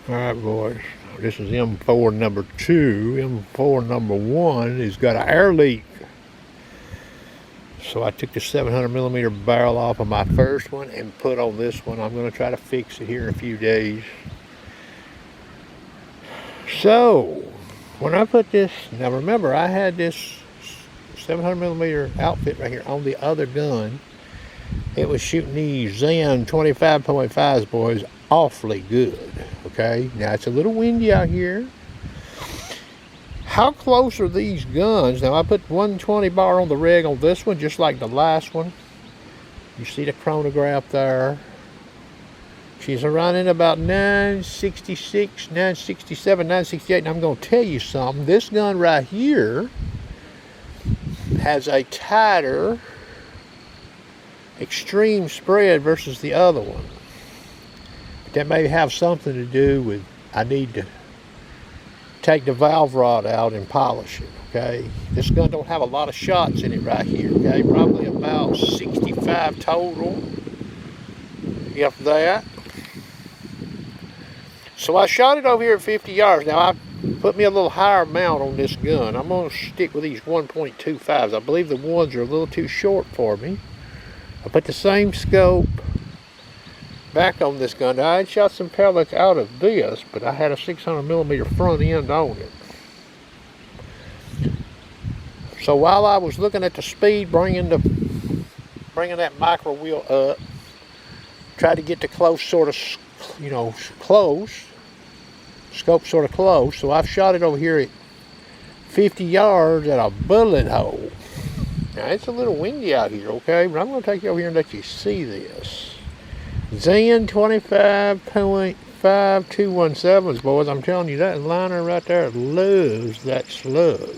Alright boys, this is M4 number 2. M4 number 1 has got an air leak. So I took the 700mm barrel off of my first one and put on this one. I'm going to try to fix it here in a few days. So, when I put this, now remember I had this 700mm outfit right here on the other gun. It was shooting these Zen 25.5s, boys, awfully good. Okay, now it's a little windy out here. How close are these guns? Now I put 120 bar on the reg on this one, just like the last one. You see the chronograph there. She's running about 966, 967, 968, and I'm going to tell you something. This gun right here has a tighter extreme spread versus the other one. But that may have something to do with I need to take the valve rod out and polish it. Okay, this gun don't have a lot of shots in it right here. Okay, probably about 65 total, if that. So I shot it over here at 50 yards. Now I put me a little higher mount on this gun. I'm going to stick with these 1.25s. I believe the ones are a little too short for me. I put the same scope back on this gun. Now, I had shot some pellets out of this, but I had a 600mm front end on it. So while I was looking at the speed, bringing that micro wheel up, tried to get the close sort of, close, scope sort of close. So I've shot it over here at 50 yards at a bullet hole. Now it's a little windy out here, okay, but I'm going to take you over here and let you see this. Zen 25.5217s, boys. I'm telling you, that liner right there loves that slug.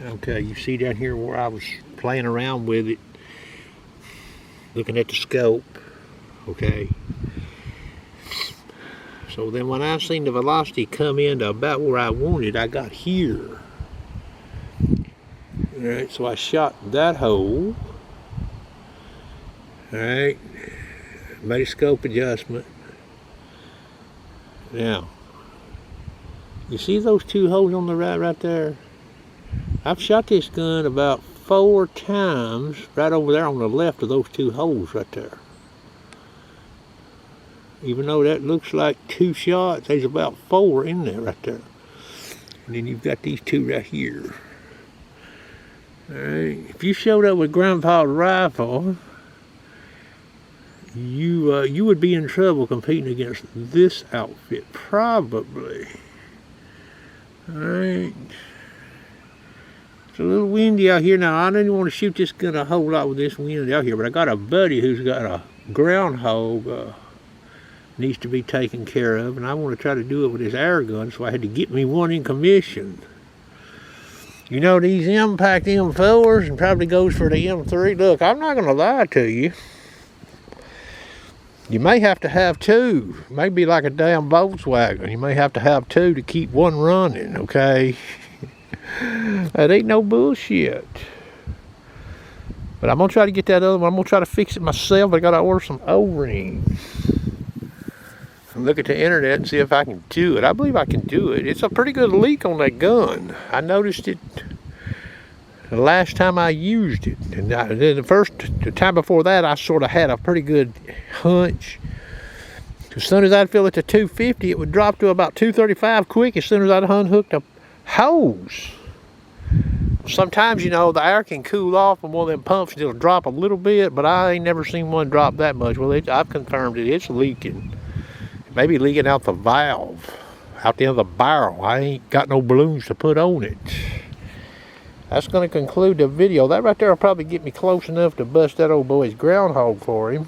Okay, you see down here where I was playing around with it, looking at the scope, okay. So then when I seen the velocity come into about where I wanted, I got here. Alright, so I shot that hole. Alright, made a scope adjustment. Now, you see those two holes on the right there? I've shot this gun about 4 times right over there on the left of those two holes right there. Even though that looks like 2 shots, there's about 4 in there right there. And then you've got these 2 right here. Alright, if you showed up with Grandpa's rifle, you would be in trouble competing against this outfit, probably. Alright. It's a little windy out here. Now, I didn't want to shoot this gun a whole lot with this wind out here, but I got a buddy who's got a groundhog needs to be taken care of, and I want to try to do it with his air gun, so I had to get me one in commission. You know, these Impact M4s, and probably goes for the M3. Look, I'm not going to lie to you. You may have to have 2. Maybe like a damn Volkswagen. You may have to have 2 to keep one running, okay? That ain't no bullshit. But I'm going to try to get that other one. I'm going to try to fix it myself. I got to order some O-rings. And look at the internet and see if I can do it. I believe I can do it. It's a pretty good leak on that gun. I noticed it the last time I used it. And then the time before that, I sort of had a pretty good hunch. As soon as I'd fill it to 250, it would drop to about 235 quick as soon as I'd unhook the hose. Sometimes, the air can cool off and one of them pumps will drop a little bit, but I ain't never seen one drop that much. Well, I've confirmed it. It's leaking. Maybe leaking out the valve, out the end of the barrel. I ain't got no balloons to put on it. That's going to conclude the video. That right there will probably get me close enough to bust that old boy's groundhog for him.